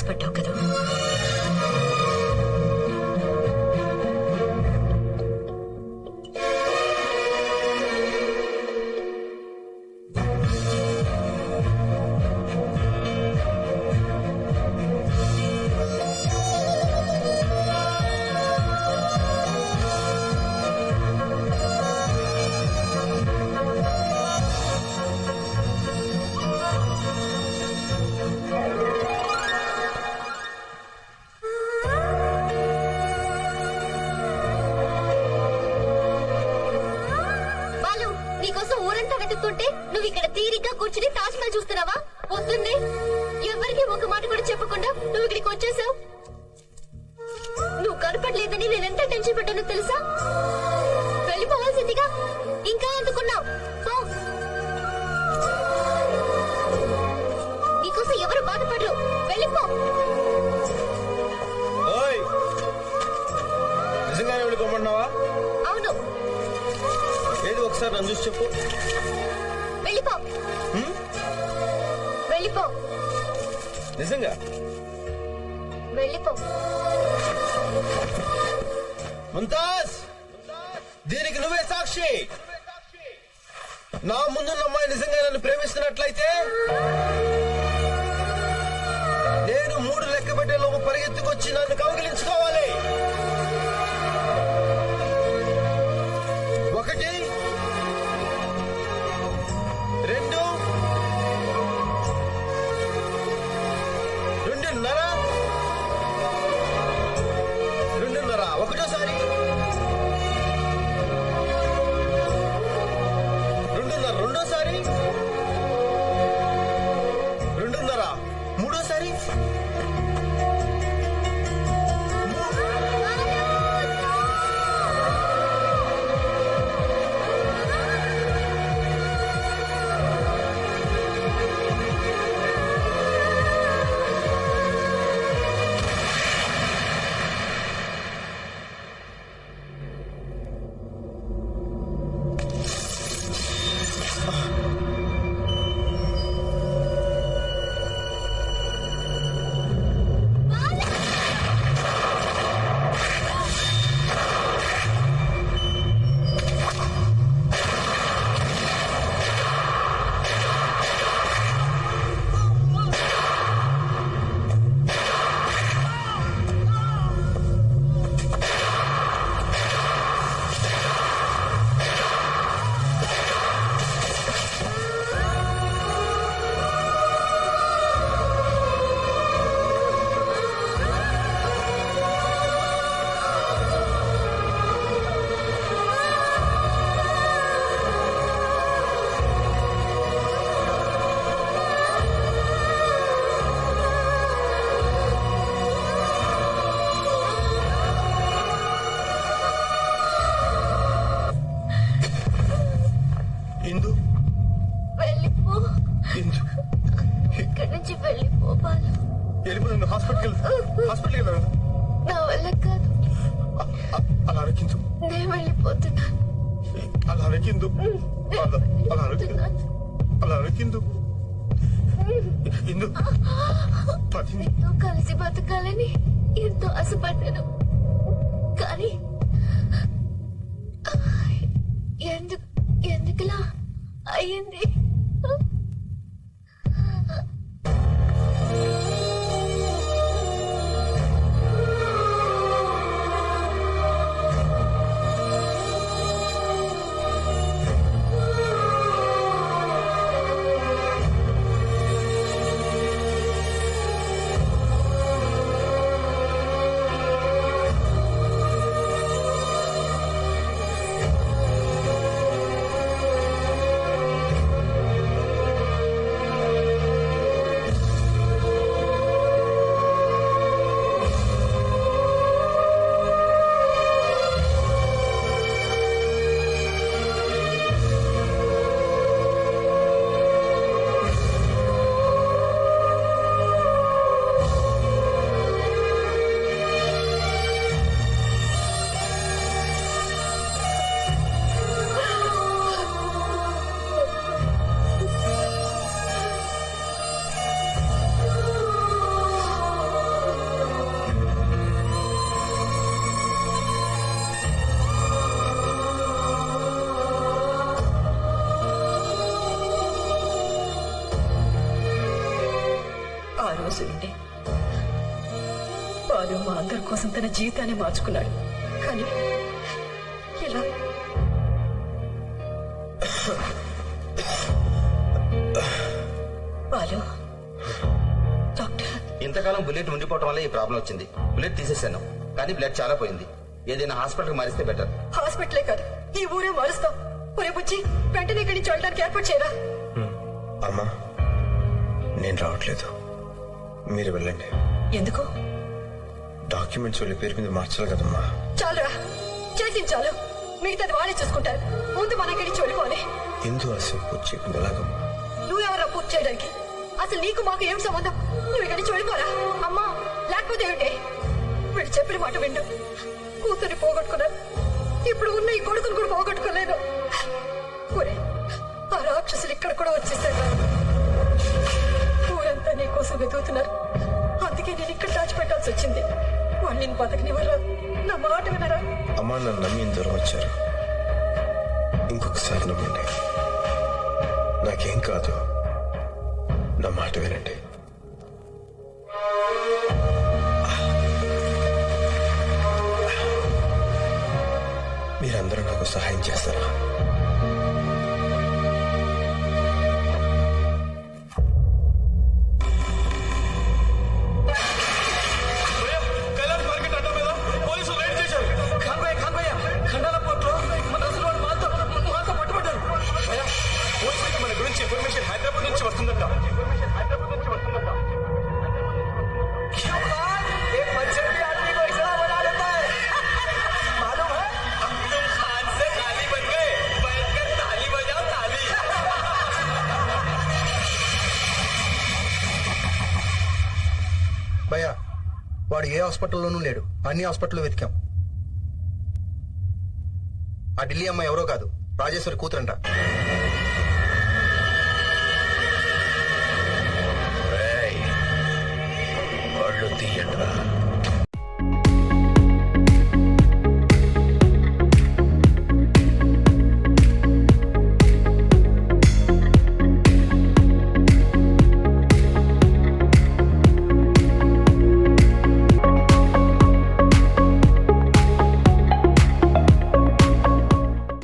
ఆశపడ్డావు కదా. నీకోసం ఊరంతా వెతుక్కుంటే నువ్వు ఇక్కడ తీరిగ్గా కూర్చుని తాజ్ మహల్ చూస్తున్నావా? వస్తుంది. ఎవరికి ఒక మాట కూడా చెప్పకుండా నువ్వు ఇక్కడికి వచ్చేసావు. నువ్వు కనపడలేదని నేనెంత టెన్షన్ పడ్డానో తెలుసా? వెళ్ళిపోవాల్సిందిగా ఇంకా ఎందుకున్నావు? నీకోసం ఎవరు బాధపడరు. వెళ్ళిపో. నిజంగానే వెళ్ళిపోమన్నావా? అవును. ఏది ఒకసారి నన్ను చూసి చెప్పు. వెళ్ళిపో. వెళ్ళిపో. నిజంగా వెళ్ళిపో. ముంతాజ్, దీనికి నువ్వే సాక్షి. నా ముందున్న అమ్మాయి నిజంగా నన్ను ప్రేమిస్తున్నట్లయితే నేను 3 లెక్క పెట్టే లోపు పరిగెత్తుకొచ్చి నన్ను కౌగిలించుకోవాలి. 1 2 2.5 2.5 ఒకటోసారి 2.5 రెండోసారి 2.5 మూడోసారి 10 నీతో కలిసి బతకాలని ఎంతో ఆశపడ్డాను. కానీ ఎందుకులా అయ్యింది? సూర్యుడే. వారు మా అందరి కోసం తన జీవితాన్ని మార్చుకున్నాడు. కానీ ఇలా బాలు, డాక్టర్ ఇంతకాలం బుల్లెట్ ఉండిపోవటం వల్ల ఈ ప్రాబ్లం వచ్చింది. బుల్లెట్ తీసేశాను, కానీ బ్లడ్ చాలా పోయింది. ఏదైనా హాస్పిటల్ మారిస్తే బెటర్. హాస్పిటలే కాదు, ఈ ఊరే మారుస్తాం. ఒరే బుజ్జి, వెంటనే ఇక్కడి నుంచి వెళ్ళడానికి ఏర్పాటు చేయరా. అమ్మా నేను రావట్లేదు, మీరు వెళ్ళండి. ఎందుకు? డాక్యుమెంట్స్ వాళ్ళ పేరు మీద మార్చాలి కదమ్మా. చాలురా, చేసింది చాలు. మిగతాది వాళ్ళే చూసుకుంటారు. ముందు మనం ఇక్కడి నుంచి వెళ్ళిపోవాలి. ఎందు అసలు పూర్తి చేయకుండా ఎలాగమ్మా? నువ్వెవరా పూర్తి చేయడానికి? అసలు నీకు మాకు ఏం సంబంధం? నువ్వు ఇక్కడి నుంచి వెళ్ళిపోరా. అమ్మా, లేకపోతే ఏమిటి? వీళ్ళు చెప్పిన మాట విండు. కూతుర్ని పోగొట్టుకున్నారు, ఇప్పుడు ఉన్న ఈ కొడుకుని కూడా పోగొట్టుకోలేదు. ఒరే, ఆ రాక్షసులు ఇక్కడ కూడా వచ్చేసారు. ఊరంతా నీ కోసం వెతుకుతున్నారు. అందుకే నేను ఇక్కడ దాచిపెట్టాల్సి వచ్చింది. వాళ్ళు నేను బతకనివ్వరా? నా మాట వినరా? అమ్మా నన్ను నమ్మి ఇంత దూరం వచ్చారు, ఇంకొకసారి నమ్మండి. నాకేం కాదు, నా మాట వినండి. మీరందరూ నాకు సహాయం చేస్తారా? భయ్యా, వాడు ఏ హాస్పిటల్లోనూ లేడు. అన్ని హాస్పిటల్లో వెతికాం. ఆ ఢిల్లీ అమ్మాయి ఎవరో కాదు, రాజేశ్వరి కూతురంట. ఒళ్ళు తీయండిరా.